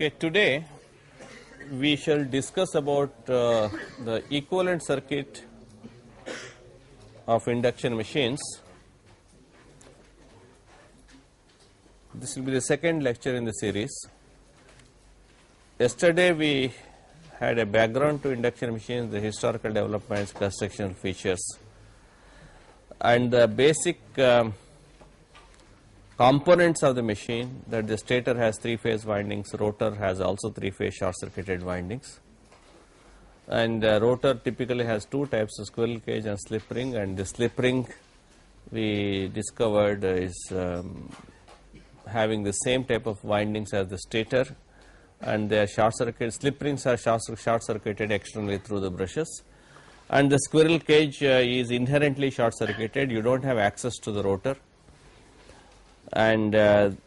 Okay, today we shall discuss about the equivalent circuit of induction machines. This will be the second lecture in the series. Yesterday we had a background to induction machines, the historical developments, construction features, and the basic components of the machine, that the stator has three-phase windings, rotor has also three-phase short-circuited windings, and rotor typically has two types of squirrel cage and slip ring, and the slip ring we discovered is having the same type of windings as the stator, and they are short-circuited. Slip rings are short-circuited externally through the brushes, and the squirrel cage is inherently short-circuited. You don't have access to the rotor. And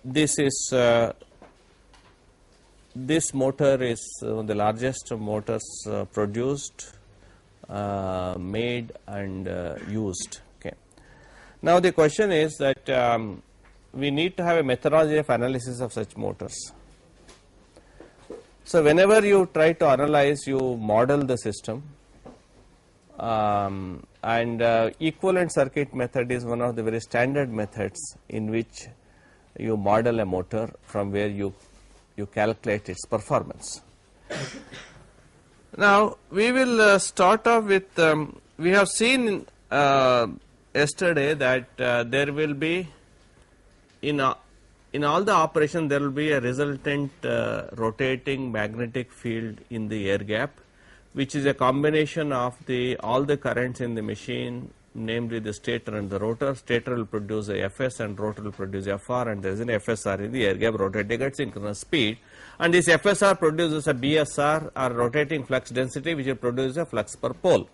this motor is one of the largest motors produced, made and used. Okay. Now the question is that we need to have a methodology of analysis of such motors. So whenever you try to analyze, you model the system, and equivalent circuit method is one of the very standard methods in which you model a motor from where you calculate its performance. Now we will start off with we have seen yesterday that there will be in all the operation there will be a resultant rotating magnetic field in the air gap, which is a combination of all the currents in the machine, namely the stator and the rotor. Stator will produce a Fs and rotor will produce Fr, and there is an FSR in the air gap rotating at synchronous speed, and this FSR produces a BSR, or rotating flux density, which will produce a flux per pole.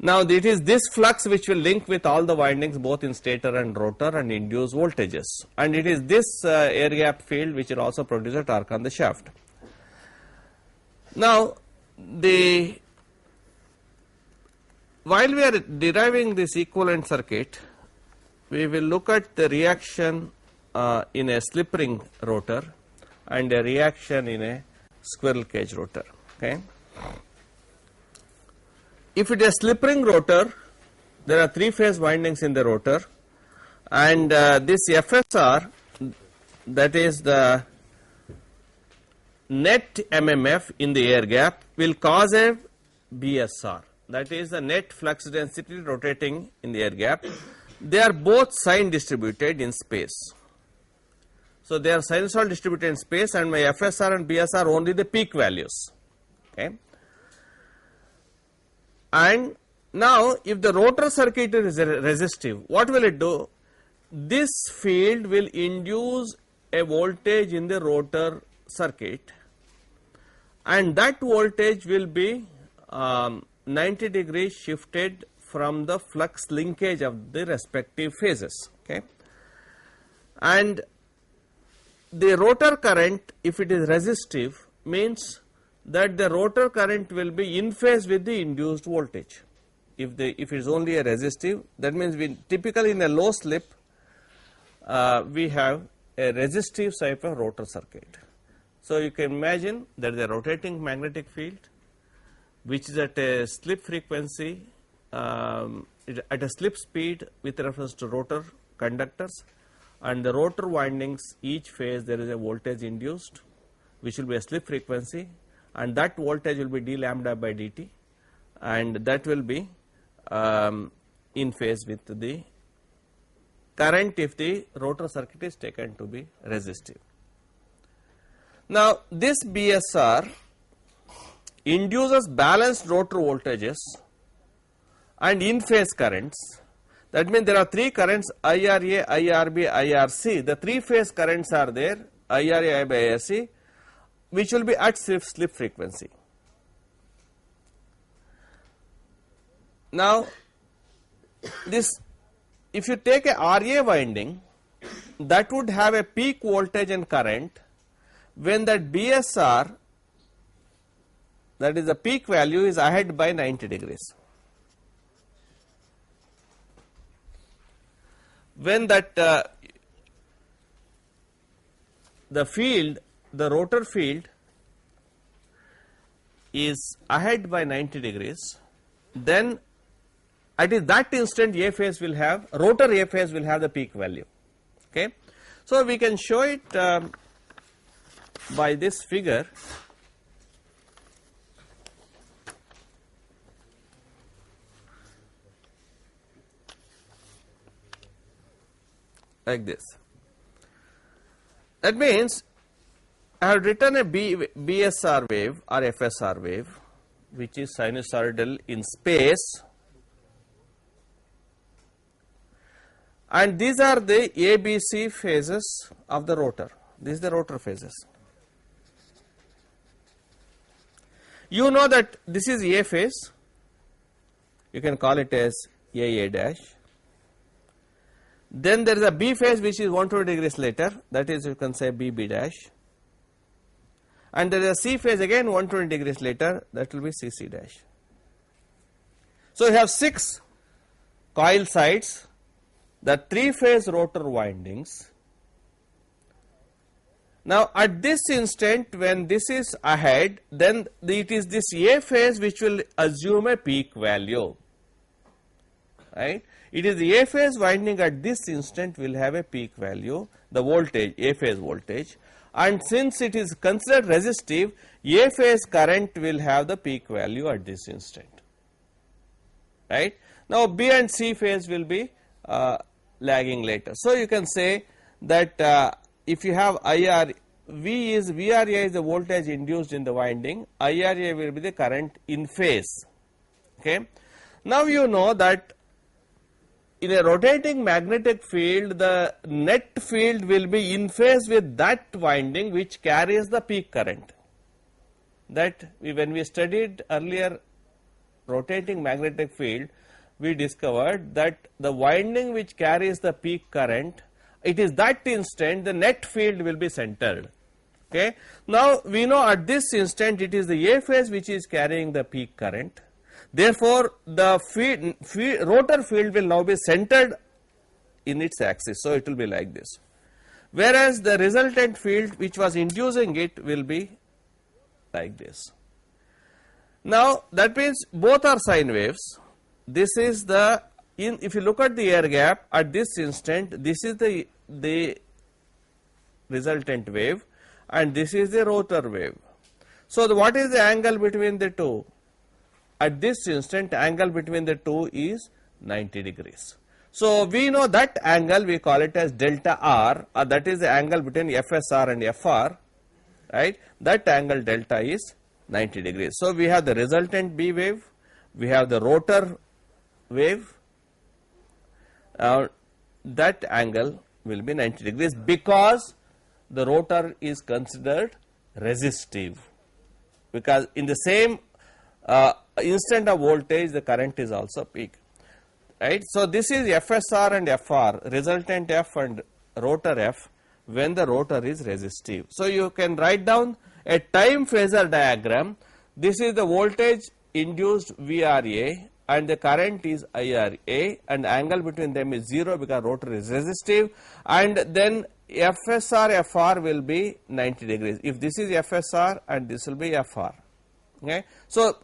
Now it is this flux which will link with all the windings both in stator and rotor and induce voltages, and it is this air gap field which will also produce a torque on the shaft. Now while we are deriving this equivalent circuit, we will look at the reaction in a slip ring rotor and a reaction in a squirrel cage rotor. Okay. If it is a slip ring rotor, there are three-phase windings in the rotor, and this FSR, that is the net MMF in the air gap, will cause a BSR, that is the net flux density rotating in the air gap. They are both sign distributed in space. So they are sinusoidal distributed in space, and my FSR and BSR are only the peak values. Okay. And now if the rotor circuit is resistive, what will it do? This field will induce a voltage in the rotor circuit, and that voltage will be 90 degrees shifted from the flux linkage of the respective phases. Okay. And the rotor current, if it is resistive, means that the rotor current will be in phase with the induced voltage. If it is only a resistive, that means we typically in a low slip we have a resistive type of rotor circuit. So you can imagine that the rotating magnetic field, which is at a slip frequency at a slip speed with reference to rotor conductors, and the rotor windings, each phase there is a voltage induced, which will be a slip frequency, and that voltage will be d lambda by dt, and that will be in phase with the current if the rotor circuit is taken to be resistive. Now this BSR induces balanced rotor voltages and in phase currents. That means there are three currents, IRA, IRB, IRC. The three phase currents are there, IRA, IRB, IRC, which will be at slip frequency. Now this, if you take a RA winding, that would have a peak voltage and current when that BSR, that is the peak value, is ahead by 90 degrees. When that the field the rotor field is ahead by 90 degrees, then at that instant A phase will have, rotor A phase will have the peak value. Okay. So, we can show it by this figure. Like this. That means I have written a BSR wave or FSR wave, which is sinusoidal in space, and these are the ABC phases of the rotor. These are the rotor phases. You know that this is A phase, you can call it as AA dash. Then there is a B phase which is 120 degrees later, that is you can say BB dash. And there is a C phase again 120 degrees later, that will be CC dash. So, you have 6 coil sides, the 3-phase rotor windings. Now, at this instant when this is ahead, then it is this A phase which will assume a peak value, right. It is the A phase winding at this instant will have a peak value, the voltage, A phase voltage, and since it is considered resistive, A phase current will have the peak value at this instant, right. Now, B and C phase will be lagging later. So, you can say that if you have IR, VRA is the voltage induced in the winding, IRA will be the current in phase. Okay. Now, you know that in a rotating magnetic field, the net field will be in phase with that winding which carries the peak current. That when we studied earlier rotating magnetic field, we discovered that the winding which carries the peak current, it is that instant the net field will be centered. Okay. Now, we know at this instant it is the A phase which is carrying the peak current. Therefore, the rotor field will now be centered in its axis. So, it will be like this, whereas the resultant field which was inducing it will be like this. Now, that means both are sine waves. This is the, if you look at the air gap at this instant, this is the resultant wave and this is the rotor wave. So, what is the angle between the two? At this instant, angle between the two is 90 degrees. So, we know that angle we call it as delta R, or that is the angle between FSR and FR, right. That angle delta is 90 degrees. So, we have the resultant B wave, we have the rotor wave, that angle will be 90 degrees because the rotor is considered resistive, because in the same instant of voltage the current is also peak, right. So, this is FSR and FR, resultant F and rotor F when the rotor is resistive. So, you can write down a time phasor diagram. This is the voltage induced VRA and the current is IRA and angle between them is 0 because rotor is resistive, and then FSR FR will be 90 degrees if this is FSR and this will be FR. Okay. So,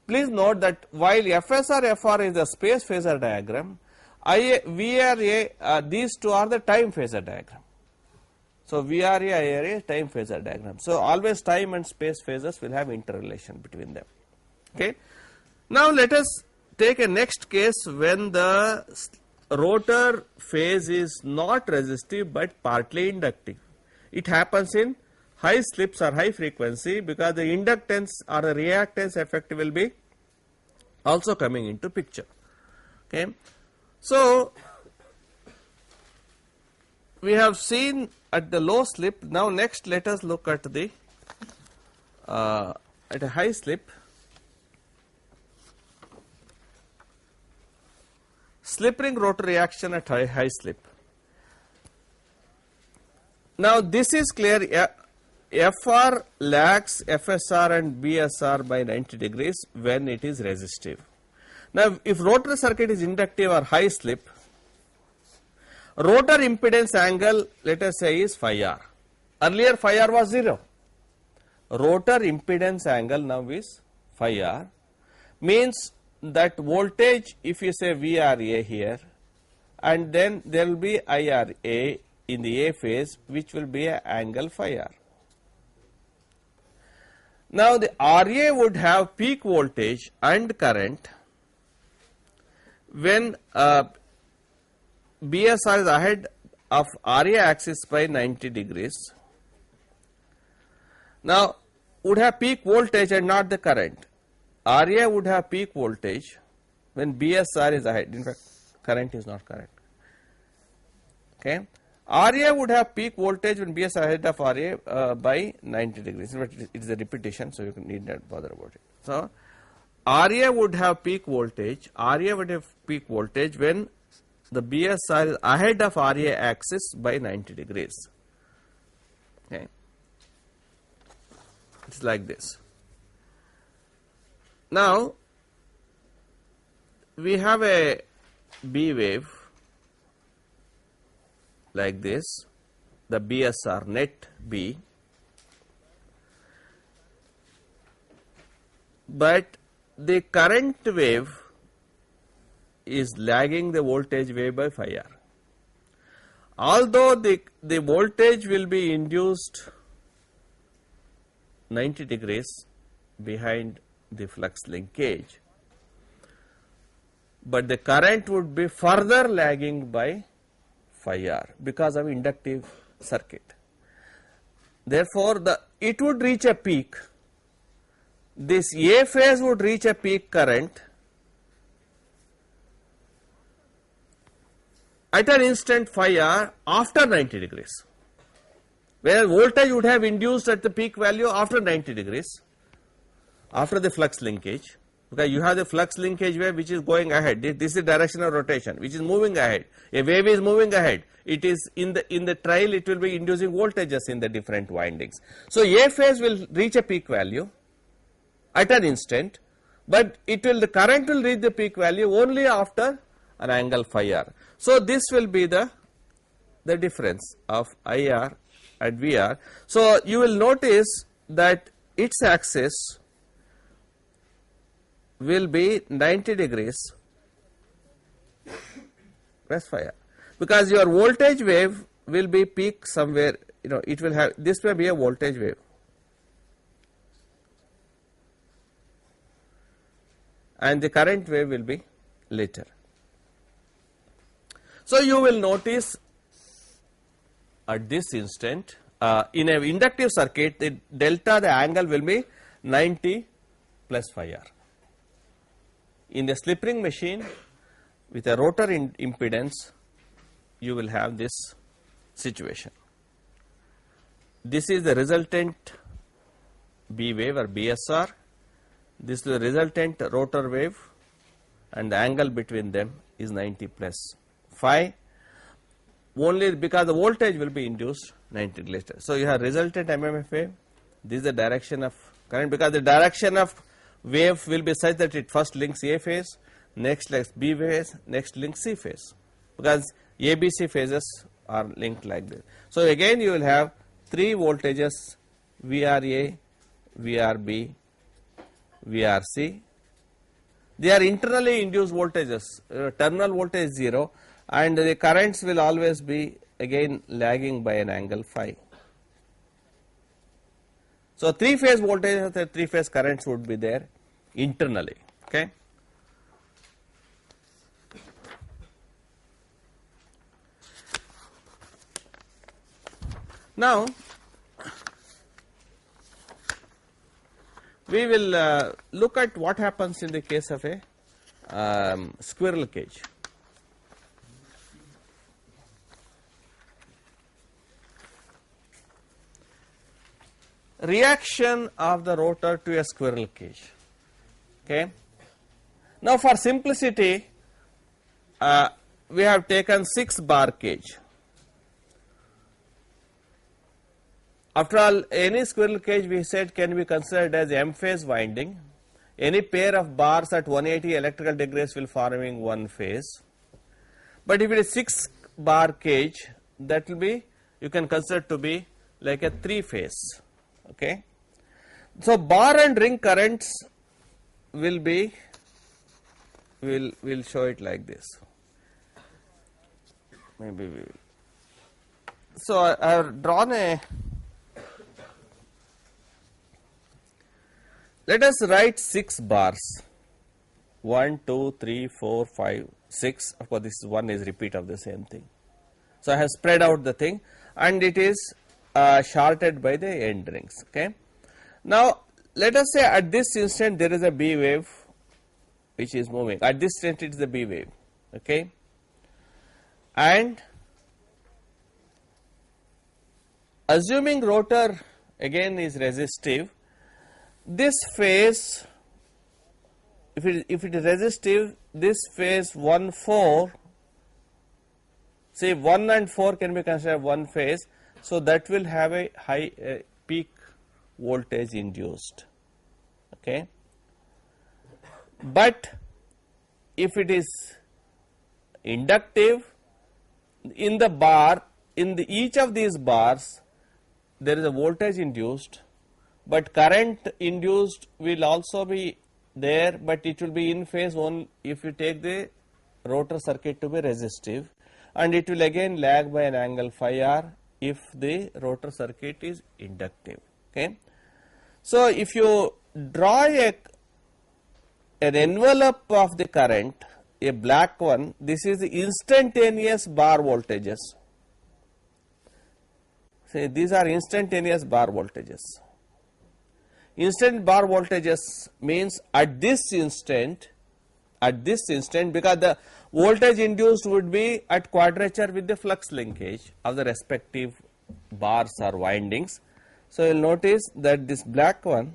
please note that while FSR FR is the space phasor diagram, VRA these two are the time phasor diagram. So, VRA IRA time phasor diagram. So, always time and space phasors will have interrelation between them. Okay. Now, let us take a next case when the rotor phase is not resistive but partly inductive. It happens in high slips or high frequency because the inductance or the reactance effect will be also coming into picture. Okay. So, we have seen at the low slip. Now, next let us look at the at a high slip. Slip ring rotor reaction at high slip. Now, this is clear. FR lags FSR and BSR by 90 degrees when it is resistive. Now, if rotor circuit is inductive or high slip, rotor impedance angle let us say is phi r. Earlier phi r was 0, rotor impedance angle now is phi r, means that voltage, if you say VRA here, and then there will be IRA in the A phase, which will be an angle phi r. Now the RA would have peak voltage and current when BSR is ahead of RA axis by 90 degrees. Now would have peak voltage and not the current. RA would have peak voltage when BSR is ahead. In fact, current is not correct. Okay. RA would have peak voltage when BS ahead of RA by 90 degrees. It is a repetition, so you need not bother about it. So RA would have peak voltage. RA would have peak voltage when the BSR is ahead of RA axis by 90 degrees. Okay, it's like this. Now we have a B wave like this, the BSR net B, but the current wave is lagging the voltage wave by phi r. Although the voltage will be induced 90 degrees behind the flux linkage, but the current would be further lagging by phi r because of inductive circuit. Therefore, it would reach a peak. This A phase would reach a peak current at an instant phi r after 90 degrees, where voltage would have induced at the peak value after 90 degrees, after the flux linkage, because you have the flux linkage wave which is going ahead. This is the direction of rotation which is moving ahead. A wave is moving ahead. It is in the trail, it will be inducing voltages in the different windings. So A phase will reach a peak value at an instant, but the current will reach the peak value only after an angle phi r. So this will be the difference of IR and VR. So you will notice that its axis will be 90 degrees plus phi r, because your voltage wave will be peak somewhere, it will have, this may be a voltage wave. And the current wave will be later. So you will notice at this instant, in an inductive circuit, the delta, the angle will be 90 plus phi r. In the slip ring machine with a rotor impedance, you will have this situation. This is the resultant B wave or BSR. This is the resultant rotor wave, and the angle between them is 90 plus phi, only because the voltage will be induced 90 later. So you have resultant MMF wave. This is the direction of current, because the direction of wave will be such that it first links A phase, next links B phase, next links C phase, because ABC phases are linked like this. So again you will have three voltages, VRA, VRB, VRC. They are internally induced voltages. Terminal voltage is 0, and the currents will always be again lagging by an angle phi. So three phase voltages and three phase currents would be there internally. Okay. Now we will look at what happens in the case of a squirrel cage. Reaction of the rotor to a squirrel cage. Okay. Now for simplicity, we have taken 6-bar cage. After all, any squirrel cage we said can be considered as M phase winding. Any pair of bars at 180 electrical degrees will forming one phase. But if it is 6-bar cage, that will be, you can consider to be like a 3 phase. Okay. So bar and ring currents will be, we'll show it like this. Maybe we will. So I have drawn a, let us write 6 bars. 1, 2, 3, 4, 5, 6. Of course, this one is repeat of the same thing. So I have spread out the thing, and it is shorted by the end rings. Okay. Now let us say at this instant there is a B wave which is moving. At this instant it is the B wave. Okay. And assuming rotor again is resistive, this phase, if it is resistive, this phase 1, 4, say 1 and 4 can be considered one phase, so that will have a high peak voltage induced. Okay. But if it is inductive, in the bar, in the each of these bars there is a voltage induced, but current induced will also be there, but it will be in phase one if you take the rotor circuit to be resistive, and it will again lag by an angle phi r if the rotor circuit is inductive. Okay. So if you draw an envelope of the current, a black one, this is the instantaneous bar voltages. See, these are instantaneous bar voltages. Instant bar voltages means at this instant, because the voltage induced would be at quadrature with the flux linkage of the respective bars or windings. So you will notice that this black one,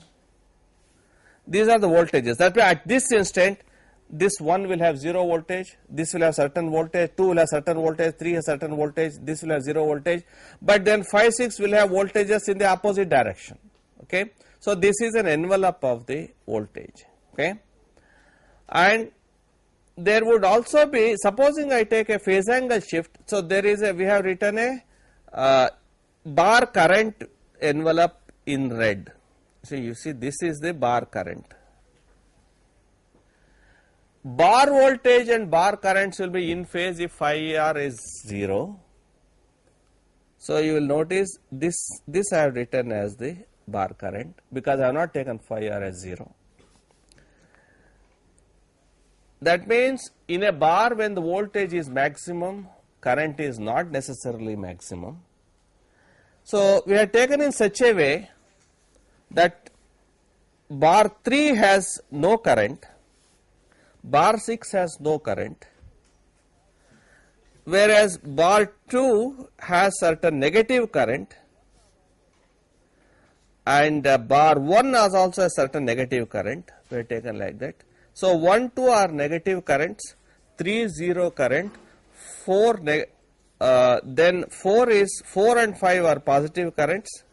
these are the voltages. That means at this instant, this one will have 0 voltage, this will have certain voltage, 2 will have certain voltage, 3 has certain voltage, this will have 0 voltage, but then 5, 6 will have voltages in the opposite direction. Okay. So this is an envelope of the voltage. Okay. And there would also be, supposing I take a phase angle shift, so there is a, we have written a bar current envelope in red. So you see, this is the bar current. Bar voltage and bar currents will be in phase if phi r is 0. So you will notice this I have written as the bar current, because I have not taken phi r as 0. That means in a bar, when the voltage is maximum, current is not necessarily maximum. So we have taken in such a way that bar 3 has no current, bar 6 has no current, whereas bar 2 has certain negative current, and bar 1 has also a certain negative current. We have taken like that. So 1, 2 are negative currents, 3 0 current, 4 then 4 and 5 are positive currents,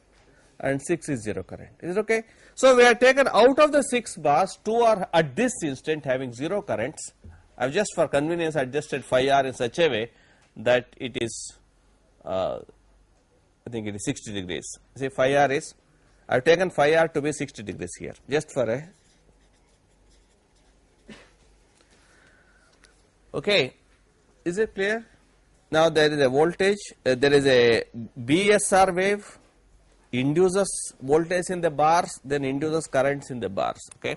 and 6 is 0 current. Is it okay? So we have taken out of the 6 bars, 2 are at this instant having 0 currents. I have just for convenience adjusted phi r in such a way that it is, I think it is 60 degrees. See, phi r is, I have taken phi r to be 60 degrees here, just for a, okay. Is it clear? Now there is a voltage, there is a BSR wave, induces voltage in the bars, then induces currents in the bars. Okay.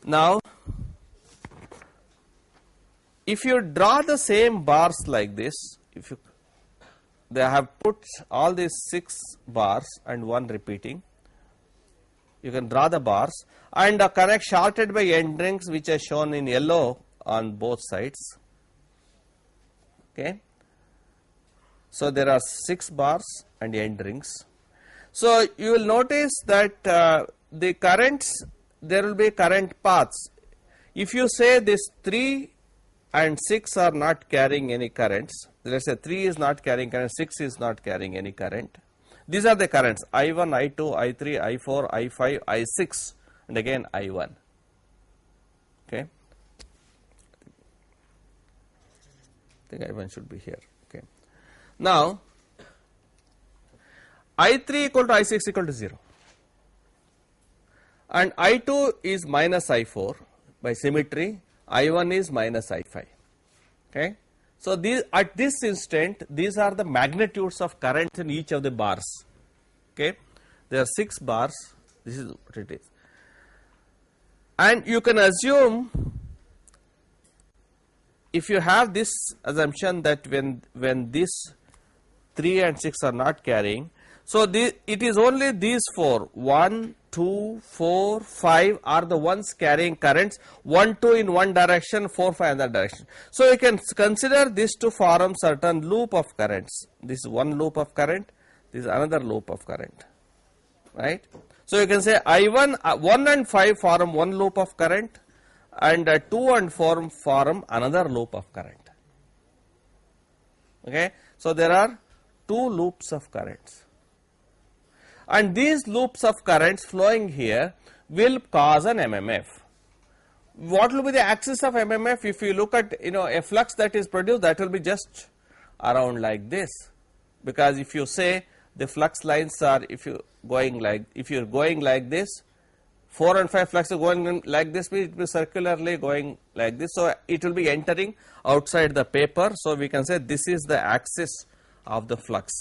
Now if you draw the same bars like this, if you, they have put all these 6 bars and one repeating, you can draw the bars and connect shorted by end rings, which are shown in yellow on both sides. Okay. So there are 6 bars and end rings. So you will notice that the currents, there will be current paths. If you say this 3 and 6 are not carrying any currents, let us say 3 is not carrying current, 6 is not carrying any current. These are the currents I1, I2, I3, I4, I5, I6, and again I1. Okay. I think I1 should be here. Okay. Now I3 equal to I6 equal to 0. and I2 is minus I4 by symmetry, I1 is minus I5. Okay. So, these at this instant, these are the magnitudes of currents in each of the bars. Okay. There are 6 bars, this is what it is. And you can assume, if you have this assumption that when this 3 and 6 are not carrying, so it is only these 4, 1, 2, 4, 5 are the ones carrying currents, 1, 2 in one direction, 4, 5 in another direction. So you can consider this to form certain loop of currents. This is one loop of current, this is another loop of current, right. So you can say I1, 1 and 5 form one loop of current, and 2 and 4 form another loop of current. Okay. So there are 2 loops of currents. And these loops of currents flowing here will cause an MMF. What will be the axis of MMF? If you look at a flux that is produced, that will be just around like this, because if you say the flux lines are, if you are going like this, 4 and 5 flux are going like this, means it will be circularly going like this. So it will be entering outside the paper. So we can say this is the axis of the flux,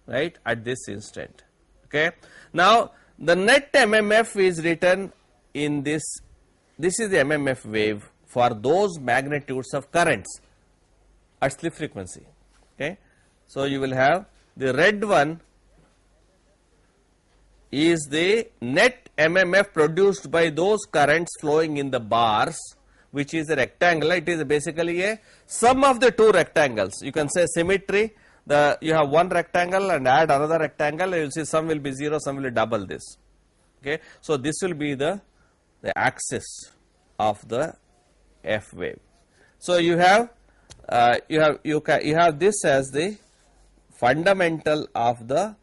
right, at this instant. Okay. Now the net MMF is written in this. This is the MMF wave for those magnitudes of currents at slip frequency. Okay. So you will have the red one is the net MMF produced by those currents flowing in the bars, which is a rectangle. It is basically a sum of the 2 rectangles. You can say symmetry. You have one rectangle and add another rectangle, you will see some will be 0, some will be double this. Okay. So this will be the axis of the F wave. So you have this as the fundamental of the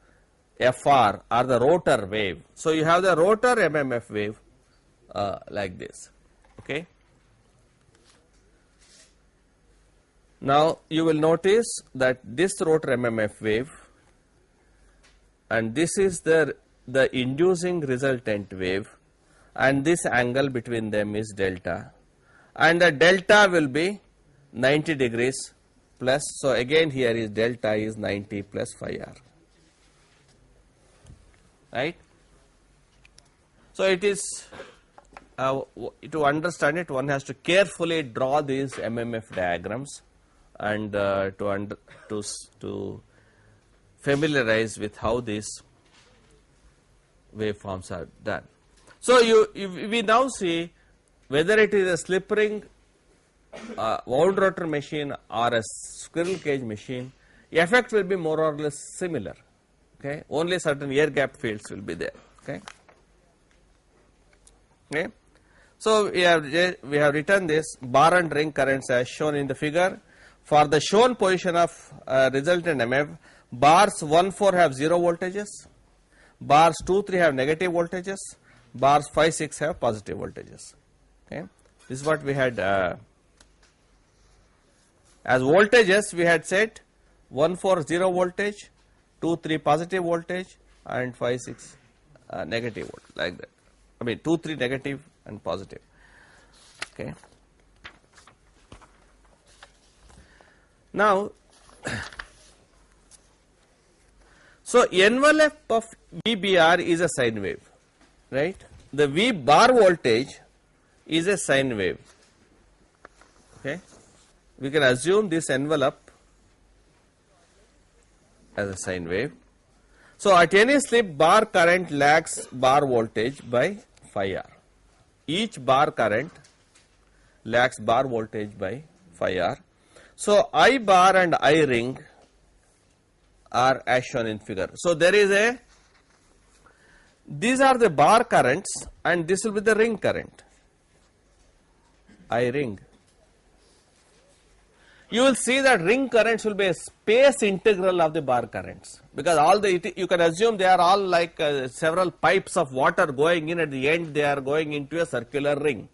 FR or the rotor wave. So you have the rotor MMF wave like this. Okay. Now you will notice that this rotor MMF wave, and this is the inducing resultant wave, and this angle between them is delta, and the delta will be 90 degrees plus. So again here is delta is 90 plus phi r, right. So it is to understand it, one has to carefully draw these MMF diagrams and to familiarize with how these waveforms are done. So we now see whether it is a slip ring, wound rotor machine or a squirrel cage machine, effect will be more or less similar. Okay, only certain air gap fields will be there. Okay. Okay. So we have written this bar and ring currents as shown in the figure. For the shown position of resultant MMF, bars 1, 4 have 0 voltages, bars 2, 3 have negative voltages, bars 5, 6 have positive voltages. Okay. This is what we had as voltages. We had said 1, 4 0 voltage, 2, 3 positive voltage, and 5, 6 negative voltage, like that. I mean 2, 3 negative and positive. Okay. Now, so envelope of VBR is a sine wave, right. The V bar voltage is a sine wave. Okay. We can assume this envelope as a sine wave. So at any slip, bar current lags bar voltage by phi r. Each bar current lags bar voltage by phi r. So I bar and I ring are as shown in figure. So there is these are the bar currents and this will be the ring current, I ring. You will see that ring currents will be a space integral of the bar currents, because you can assume they are all like several pipes of water going in, at the end they are going into a circular ring,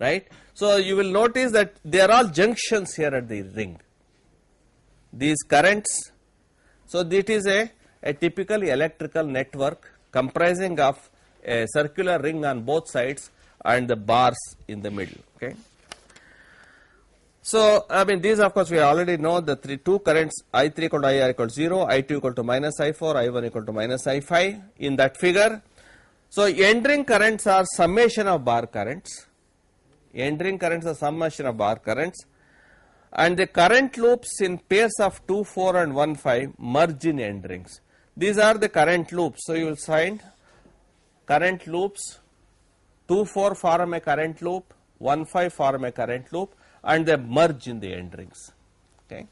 right. So you will notice that they are all junctions here at the ring, these currents. So it is a typical electrical network comprising of a circular ring on both sides and the bars in the middle. Okay. So, I mean, these of course we already know the two currents I3 equal to IR equal to 0, I2 equal to minus I4, I1 equal to minus I5 in that figure. So, end ring currents are summation of bar currents, end ring currents are summation of bar currents, and the current loops in pairs of 2, 4 and 1, 5 merge in end rings. These are the current loops. So, you will find current loops, 2, 4 form a current loop, 1, 5 form a current loop, and they merge in the end rings. Okay.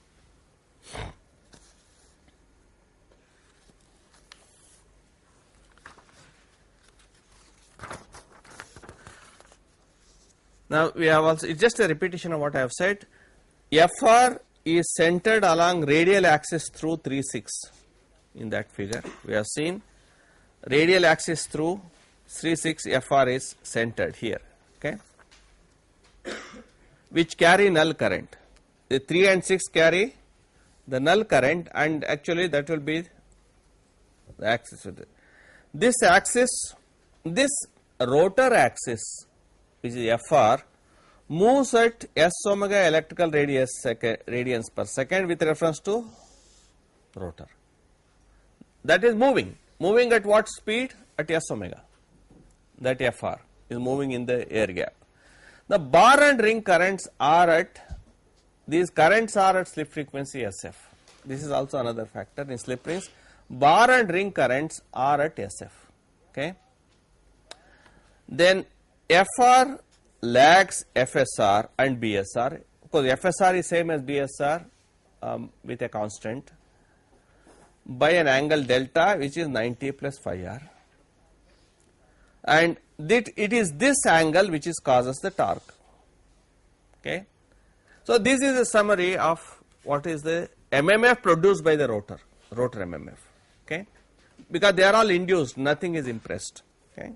Now, we have also, it's just a repetition of what I have said. FR is centered along radial axis through 3, 6 in that figure. We have seen radial axis through 3, 6 FR is centered here. Okay. Which carry null current. The 3 and 6 carry the null current, and actually that will be the axis with it. This axis, this rotor axis, which is FR, moves at S omega electrical radians per second with reference to rotor. That is moving. Moving at what speed? At S omega. That FR is moving in the air gap. The bar and ring currents are at, these currents are at slip frequency SF. This is also another factor in slip rings. Bar and ring currents are at SF. Okay. Then FR lags FSR and BSR, because FSR is same as BSR with a constant by an angle delta, which is 90 plus phi r. And it is this angle which is causes the torque. Okay. So, this is a summary of what is the MMF produced by the rotor MMF. Okay. Because they are all induced, nothing is impressed. Okay.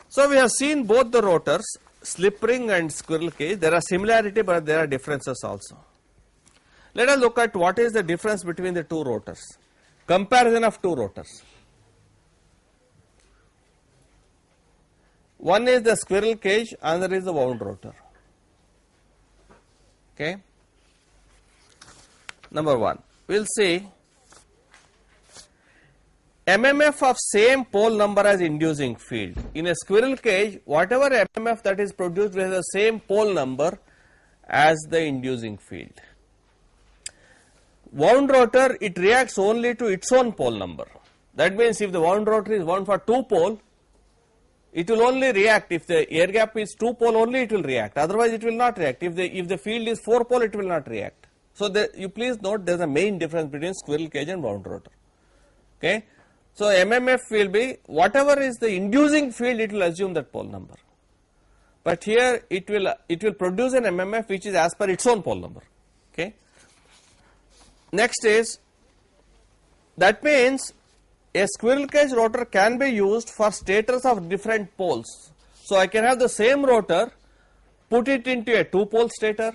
So, we have seen both the rotors, slip ring and squirrel cage. There are similarity, but there are differences also. Let us look at what is the difference between the two rotors. Comparison of two rotors. One is the squirrel cage, another is the wound rotor. Okay. Number 1, we will see MMF of same pole number as inducing field. In a squirrel cage, whatever MMF that is produced will have the same pole number as the inducing field. Wound rotor, it reacts only to its own pole number. That means if the wound rotor is wound for 2 pole, it will only react. If the air gap is 2 pole only, it will react. Otherwise, it will not react. If the field is 4 pole, it will not react. So, you please note there is a main difference between squirrel cage and wound rotor. Okay. So, MMF will be whatever is the inducing field, it will assume that pole number. But here it will produce an MMF which is as per its own pole number. Okay. Next is, that means a squirrel cage rotor can be used for stators of different poles. So, I can have the same rotor, put it into a 2-pole stator,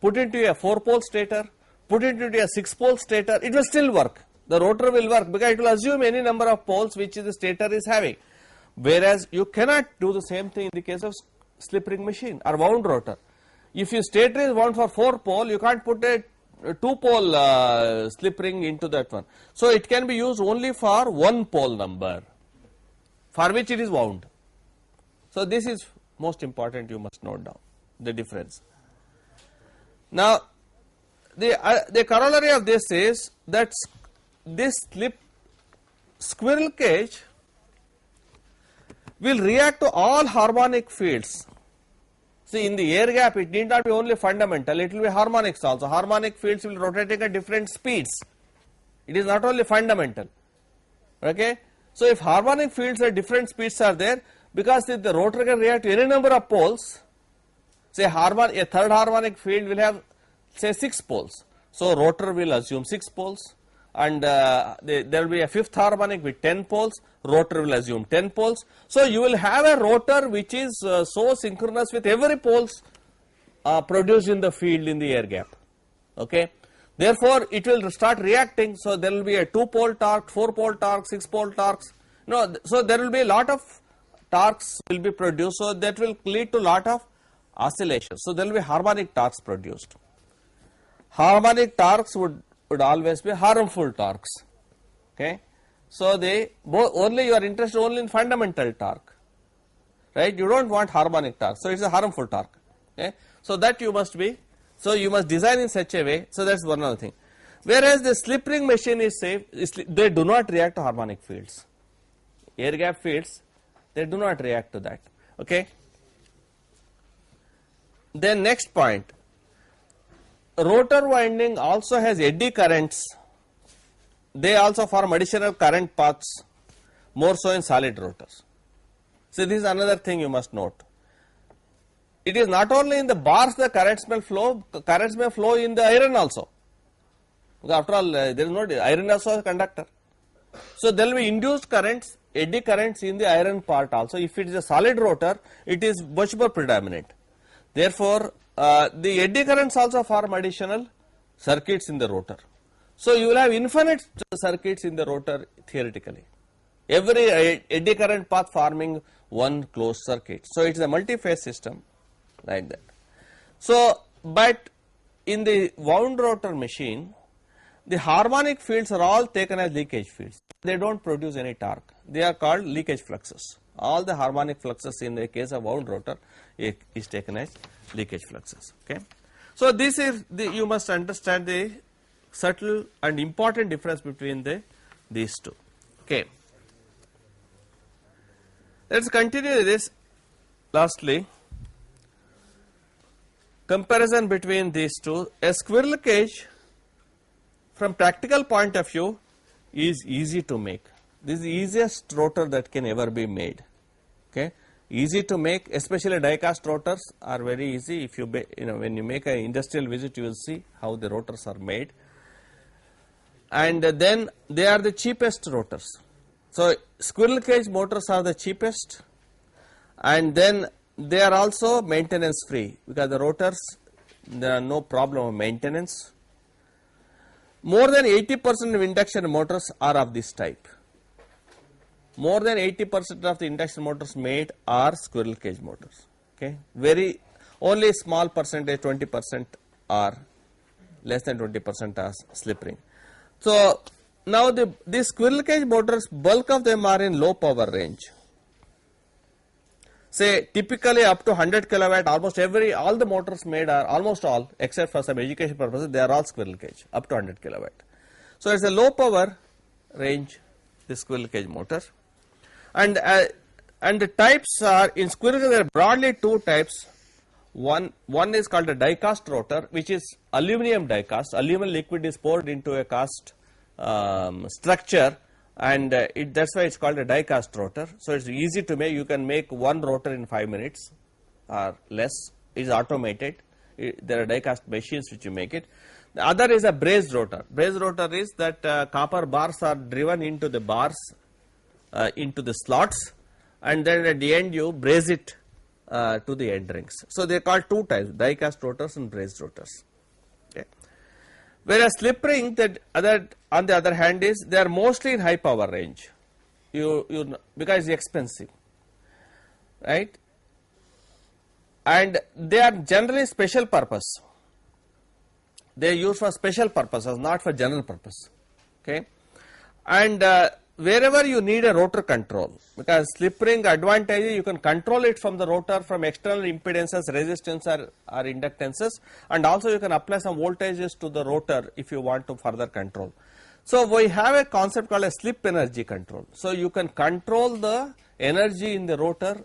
put it into a 4-pole stator, put it into a 6-pole stator, it will still work. The rotor will work because it will assume any number of poles which the stator is having. Whereas, you cannot do the same thing in the case of slip ring machine or wound rotor. If your stator is wound for 4 pole, you can't put a 2-pole slip ring into that one. So, it can be used only for 1 pole number for which it is wound. So, this is most important, you must note down the difference. Now, the corollary of this is that this squirrel cage will react to all harmonic fields. See, in the air gap, it need not be only fundamental, it will be harmonics also. Harmonic fields will rotating at different speeds. It is not only fundamental. Okay. So, if harmonic fields at different speeds are there, because if the rotor can react to any number of poles, say a third harmonic field will have say 6 poles. So, rotor will assume 6 poles, and there will be a 5th harmonic with 10 poles, rotor will assume 10 poles. So, you will have a rotor which is so synchronous with every poles produced in the field in the air gap. Okay. Therefore, it will start reacting. So, there will be a 2-pole torque, 4-pole torque, 6-pole torques No, so there will be a lot of torques will be produced, so that will lead to lot of oscillations. So there will be harmonic torques produced. Harmonic torques would always be harmful torques. Okay, so they only you are interested only in fundamental torque, right? You don't want harmonic torque, so it's a harmful torque. Okay, so that you must be, so you must design in such a way. So that's one other thing. Whereas the slip ring machine is safe, they do not react to harmonic fields. Air gap fields, they do not react to that. Okay. Then next point, rotor winding also has eddy currents. They also form additional current paths, more so in solid rotors. So this is another thing you must note. It is not only in the bars the currents may flow in the iron also. Because after all, there is no iron also a conductor. So there will be induced currents, eddy currents in the iron part also. If it is a solid rotor, it is much more predominant. Therefore, the eddy currents also form additional circuits in the rotor. So you will have infinite circuits in the rotor theoretically. Every eddy current path forming one closed circuit. So it is a multi-phase system like that. So, but in the wound rotor machine, the harmonic fields are all taken as leakage fields. They don't produce any torque. They are called leakage fluxes. All the harmonic fluxes in the case of wound rotor is taken as leakage fluxes. Okay. So this is you must understand the subtle and important difference between these two. Okay. Let us continue this. Lastly, comparison between these two. A squirrel cage, from practical point of view, is easy to make. This is the easiest rotor that can ever be made. Okay, easy to make, especially die cast rotors are very easy. If you when you make an industrial visit, you will see how the rotors are made, and then they are the cheapest rotors. So squirrel cage motors are the cheapest, and then they are also maintenance free, because the rotors, there are no problem of maintenance. More than 80% of induction motors are of this type. More than 80% of the induction motors made are squirrel cage motors. Okay, very only small percentage, 20% are, less than 20% are slip ring. So now these squirrel cage motors, bulk of them are in low power range. Say typically up to 100 kilowatt, all the motors made are, almost all, except for some education purposes, they are all squirrel cage up to 100 kilowatt. So it's a low power range, the squirrel cage motor. And the types are, in squirrel cage there are broadly two types. One is called a die cast rotor, which is aluminum die cast. Aluminum liquid is poured into a cast structure, and that's why it's called a die cast rotor. So it's easy to make. You can make one rotor in 5 minutes or less. It's automated. There are die cast machines which you make it. The other is a brazed rotor. Brazed rotor is that copper bars are driven into the bars, into the slots, and then at the end you braze it to the end rings. So they are called two types: die cast rotors and brazed rotors. Okay. Whereas slip ring, on the other hand, is they are mostly in high power range. Because it's expensive, right? And they are generally special purpose. They are used for special purposes, not for general purpose. Okay, and wherever you need a rotor control, because slip ring advantage is you can control it from the rotor, from external impedances, resistance or inductances, and also you can apply some voltages to the rotor if you want to further control. So we have a concept called a slip energy control. So you can control the energy in the rotor.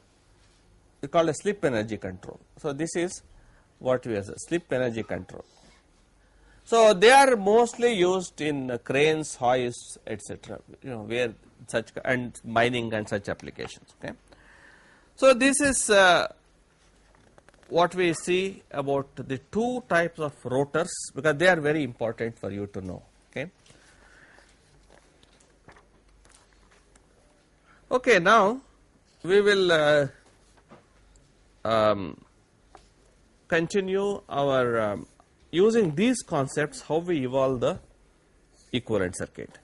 We call a slip energy control. So this is what we have, slip energy control. So they are mostly used in cranes, hoists, etc. Where such, and mining and such applications. Okay. So this is what we see about the two types of rotors, because they are very important for you to know. Okay. Okay. Now we will continue our using these concepts, how we evolve the equivalent circuit.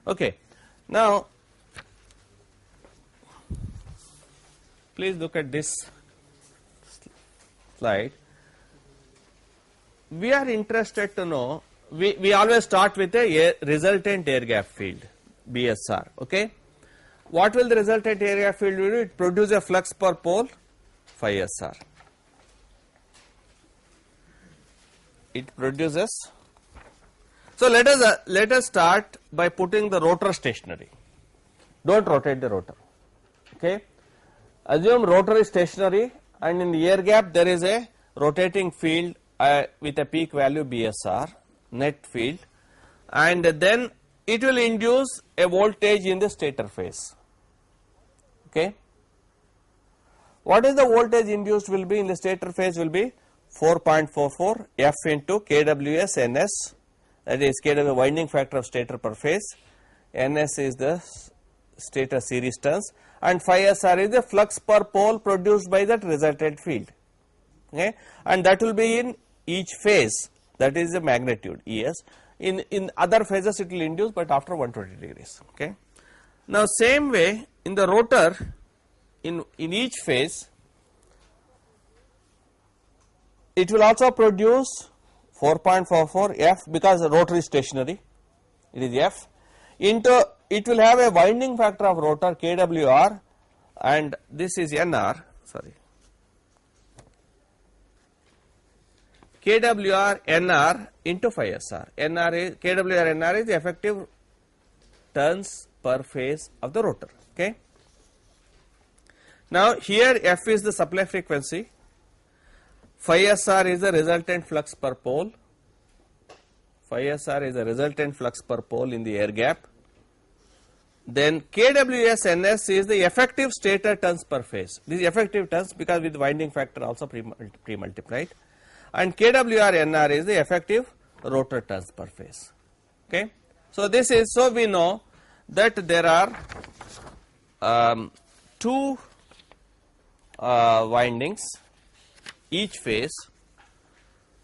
Okay. Now, please look at this slide. We are interested to know, we always start with a resultant air gap field, BSR. Okay. What will the resultant air gap field do? It produces a flux per pole, phi SR. It produces. So let us start by putting the rotor stationary. Don't rotate the rotor. Okay. Assume rotor is stationary and in the air gap there is a rotating field with a peak value BSR, net field, and then it will induce a voltage in the stator phase. Okay. What is the voltage induced will be in the stator phase will be 4.44 F into kWs ns, that is kW winding factor of stator per phase, ns is the stator series turns, and phi SR is the flux per pole produced by that resultant field. Okay. And that will be in each phase, that is the magnitude ES. In other phases it will induce, but after 120 degrees. Okay. Now same way in the rotor, in each phase it will also produce 4.44 F, because the rotor is stationary, it is F, into it will have a winding factor of rotor kWr, and this is NR, sorry, kWr NR into phi SR. NR is kWr NR is the effective turns per phase of the rotor. Okay. Now here F is the supply frequency, phi SR is the resultant flux per pole, phi SR is the resultant flux per pole in the air gap, then kWs ns is the effective stator turns per phase. This is effective turns because with winding factor also pre-multiplied, and kWr nr is the effective rotor turns per phase. Okay. So this is, so we know that there are two windings each phase.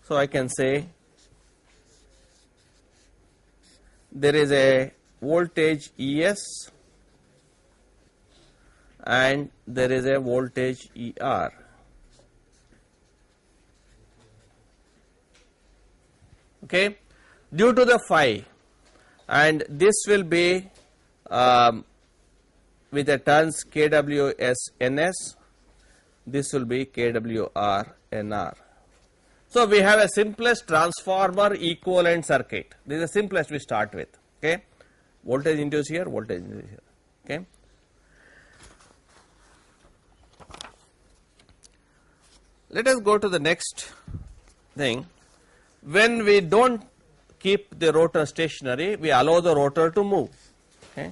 So I can say there is a voltage ES and there is a voltage ER. Okay, due to the phi, and this will be with a turns kWs ns, this will be kWr nr. So we have a simplest transformer equivalent circuit. This is the simplest we start with. Okay, voltage induced here, voltage induced here. Okay. Let us go to the next thing. When we don't keep the rotor stationary, we allow the rotor to move. Okay.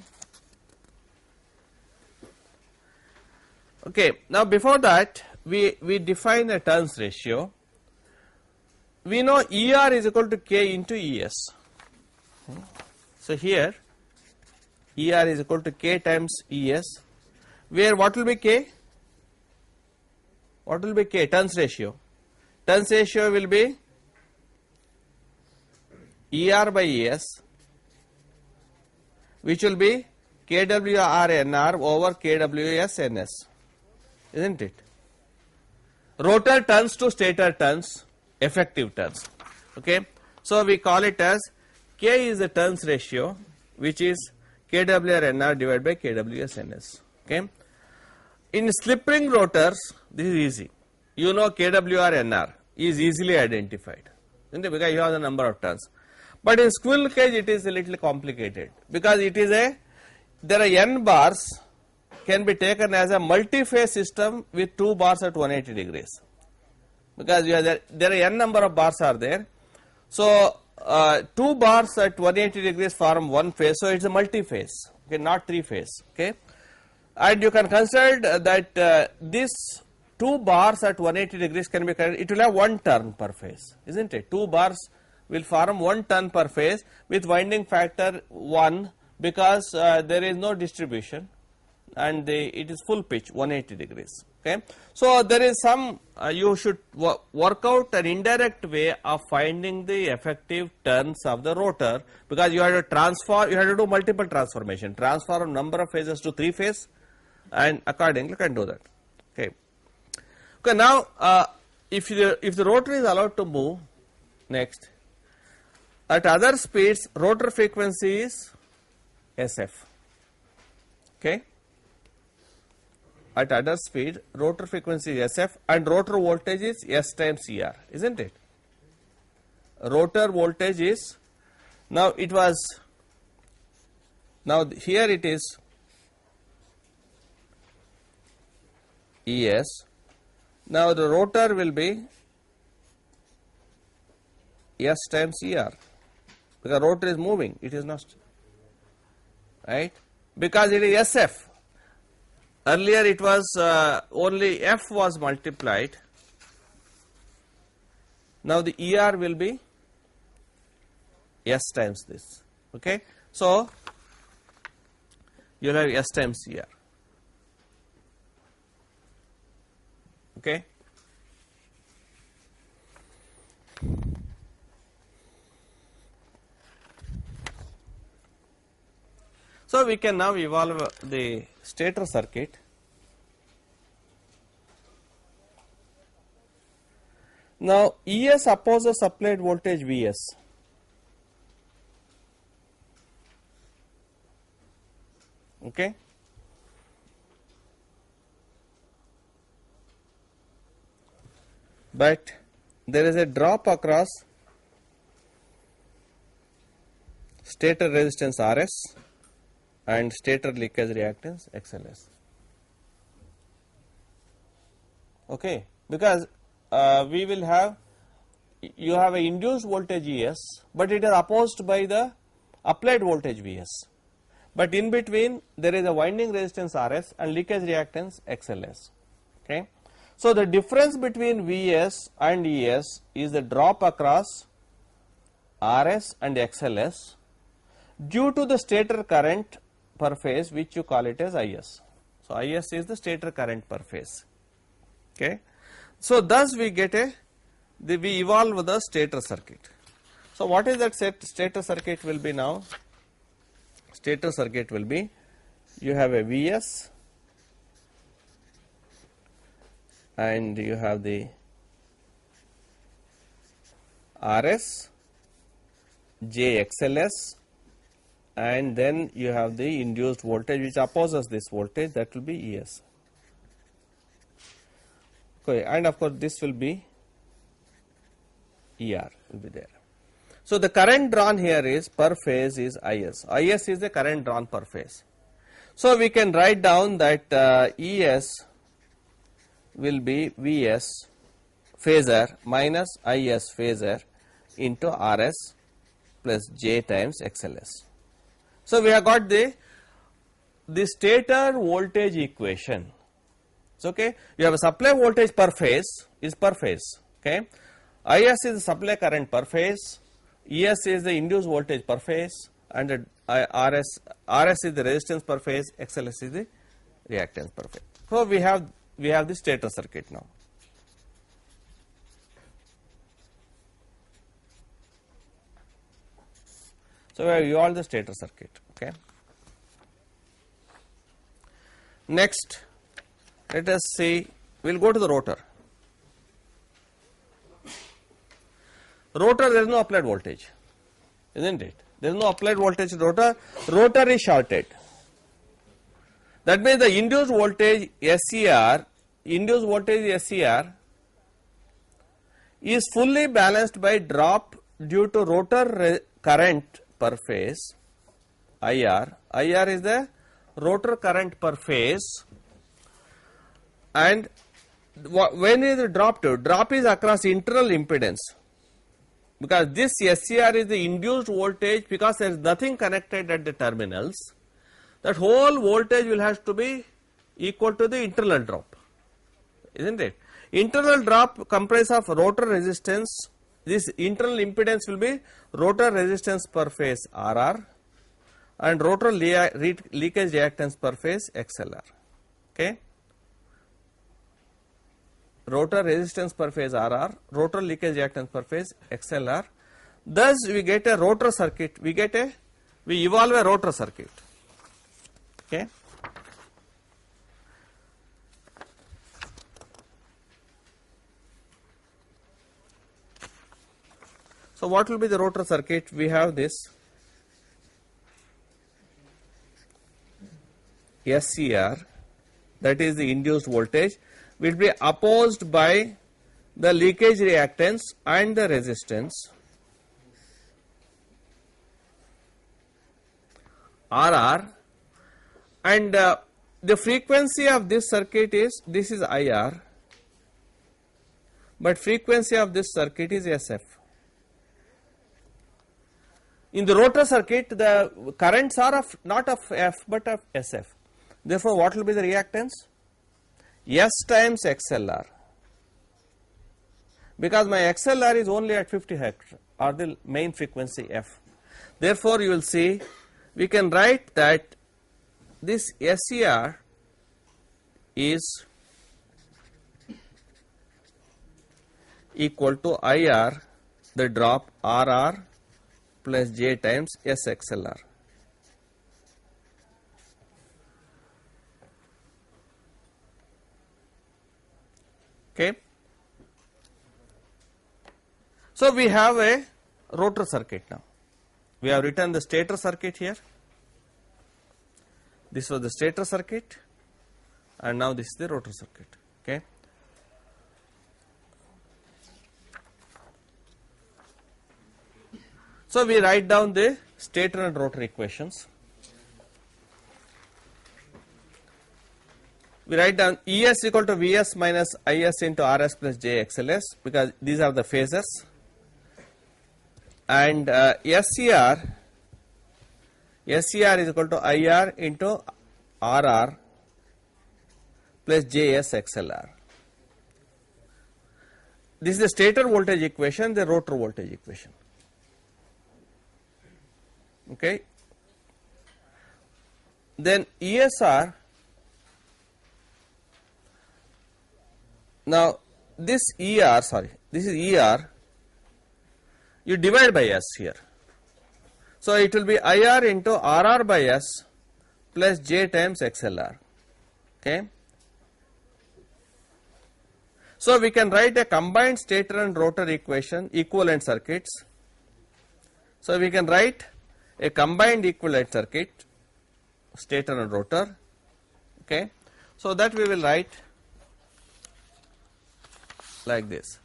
Okay. Now before that, we define a turns ratio. We know ER is equal to K into ES. Okay. So here ER is equal to K times ES, where what will be K? What will be K? Turns ratio. Turns ratio will be ER by ES, which will be kWr nr over kWs ns, isn't it? Rotor turns to stator turns, effective turns. Okay. So we call it as K is the turns ratio, which is kWr nr divided by kWs ns. Okay. In slip ring rotors, this is easy. You know kWr nr is easily identified, isn't it? Because you have the number of turns. But in squirrel cage it is a little complicated, because it is there are n bars can be taken as a multi-phase system with 2 bars at 180 degrees, because you are there are n number of bars are there. So 2 bars at 180 degrees form one phase, so it is a multi-phase, okay, not 3 phase. Okay. And you can consider that this 2 bars at 180 degrees can be carried, it will have 1 turn per phase, isn't it? 2 bars will form 1 turn per phase with winding factor 1, because there is no distribution and it is full pitch 180 degrees. Okay. So, there is some you should work out an indirect way of finding the effective turns of the rotor, because you have to transform, you have to do multiple transformation, transform number of phases to 3 phase, and accordingly can do that. Okay. Okay, now if the rotor is allowed to move, next at other speeds rotor frequency is SF. Okay. At other speed rotor frequency is SF and rotor voltage is S times ER, isn't it? Rotor voltage is, now it was, now here it is ES. Now the rotor will be S times ER, because rotor is moving, it is not, right, because it is SF. Earlier it was only F was multiplied, now the ER will be S times this. Okay. So, you will have S times ER. Okay. So, we can now evolve the stator circuit. Now, ES opposes applied voltage VS. Okay. But there is a drop across stator resistance RS and stator leakage reactance XLS. Okay, because we will have, you have a induced voltage ES, but it is opposed by the applied voltage VS. But in between there is a winding resistance RS and leakage reactance XLS. Okay. So, the difference between VS and ES is the drop across RS and XLS due to the stator current per phase, which you call it as IS. So, IS is the stator current per phase. Okay. So, thus we get we evolve the stator circuit. So, what is that stator circuit will be now? Stator circuit will be, you have a VS and you have the RS, JXLS, and then you have the induced voltage which opposes this voltage, that will be ES. Okay, and of course this will be ER will be there. So, the current drawn here is per phase is IS. IS is the current drawn per phase. So, we can write down that ES will be VS phasor minus IS phasor into RS plus J times XLS. So, we have got the stator voltage equation. So, okay, you have a supply voltage per phase is per phase. Okay, IS is the supply current per phase, ES is the induced voltage per phase, and RS is the resistance per phase, XLS is the reactance per phase. So, we have the stator circuit now. So, we have evolved the stator circuit. Okay. Next, let us see, we will go to the rotor. Rotor, there is no applied voltage, isn't it? There is no applied voltage rotor. Rotor is shorted. That means the induced voltage SCR, is fully balanced by drop due to rotor current per phase IR. IR is the rotor current per phase, and when is the drop to? Drop is across internal impedance, because this SCR is the induced voltage, because there is nothing connected at the terminals. That whole voltage will have to be equal to the internal drop, isn't it? Internal drop comprises of rotor resistance. This internal impedance will be rotor resistance per phase RR and rotor leakage reactance per phase XLR. Okay. rotor resistance per phase RR, rotor leakage reactance per phase XLR. Thus we get a rotor circuit, we evolve a rotor circuit. Okay. So what will be the rotor circuit? We have this SCR, that is the induced voltage, will be opposed by the leakage reactance and the resistance RR, and the frequency of this circuit is, this is IR, but frequency of this circuit is SF. In the rotor circuit, the currents are of not of F but of SF. Therefore, what will be the reactance? S times XLR. Because my XLR is only at 50 Hz or the main frequency F. Therefore, you will see we can write that this SCR is equal to IR, the drop RR plus J times SXLR. Okay. So we have a rotor circuit now. We have written the stator circuit here. This was the stator circuit, and now this is the rotor circuit. Okay. So we write down the stator and rotor equations. We write down ES equal to Vs minus Is into Rs plus Jxls, because these are the phasors, and SCR is equal to IR into RR plus JSXLR. This is the stator voltage equation, the rotor voltage equation. Okay. Then ESR, now this this is ER, you divide by S here. So it will be IR into RR by S plus J times XLR. Okay. So we can write a combined stator and rotor equation, equivalent circuits. So we can write a combined equivalent circuit, stator and rotor. Okay. So that we will write like this.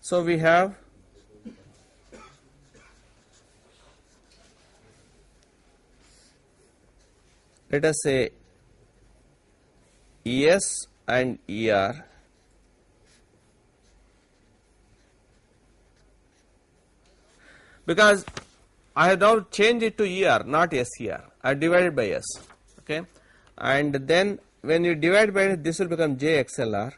So we have let us say ES and ER because I have now changed it to ER, not SCR. I divided by S. Okay, and then when you divide by it, this will become JXLR,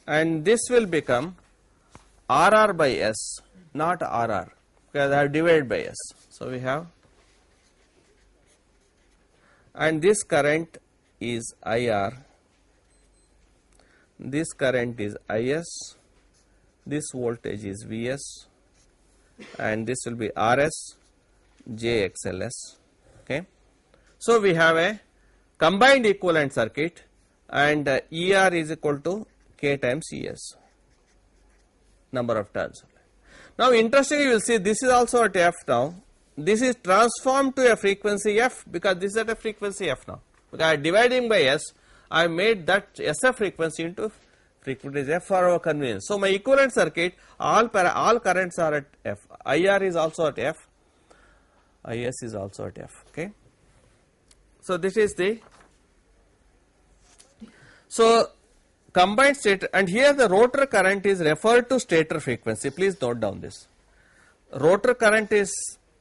and this will become RR by S, not RR, because I have divided by S. So we have, and this current is IR, this current is IS, this voltage is Vs, and this will be Rs, JXLS. Okay. So we have a combined equivalent circuit, and ER is equal to K times ES, number of turns. Now interestingly, you will see this is also at F now. This is transformed to a frequency F, because this is at a frequency F now. Because dividing by S, I made that SF frequency into frequency F for our convenience. So my equivalent circuit, all currents are at F. IR is also at F. IS is also at F. Okay. So this is the, so combined stator, and here the rotor current is referred to stator frequency. Please note down this. Rotor current is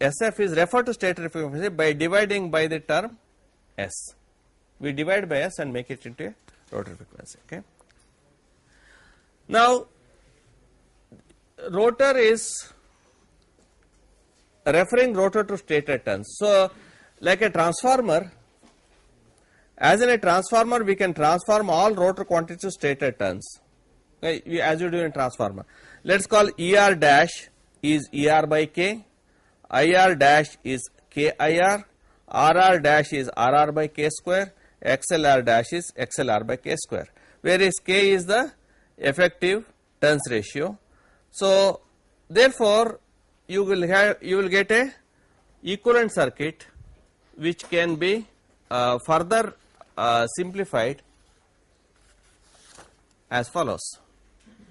SF is referred to stator frequency by dividing by the term S. We divide by S and make it into a rotor frequency. Okay. Now rotor is referring rotor to stator turns. So, like a transformer, as in a transformer, we can transform all rotor quantities to stator turns, okay, as you do in transformer. Let's call ER dash is ER by K, IR dash is KIR, RR dash is RR by K square, XLR dash is XLR by K square, whereas K is the effective turns ratio. So, therefore, you will get a equivalent circuit which can be further simplified as follows.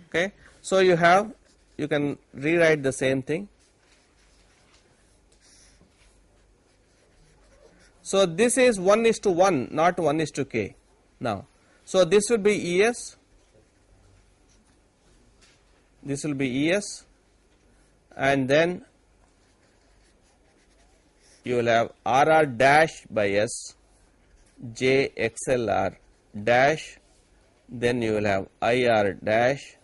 Okay, so you can rewrite the same thing. So this is 1:1, not 1:k now. So this will be ES, this will be ES, and then you will have RR dash by S, J XLR dash, then you will have IR dash,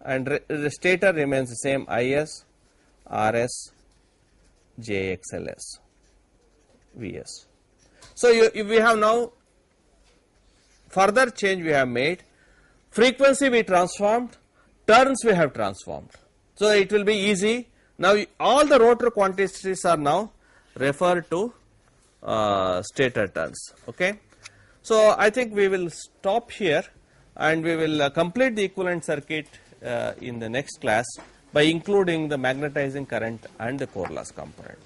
and the stator remains the same, IS, RS, JXLS, VS. So we have now further change we have made, frequency we transformed, turns we have transformed. So it will be easy. Now all the rotor quantities are now referred to stator turns. Okay. So I think we will stop here and we will complete the equivalent circuit in the next class by including the magnetizing current and the core loss component.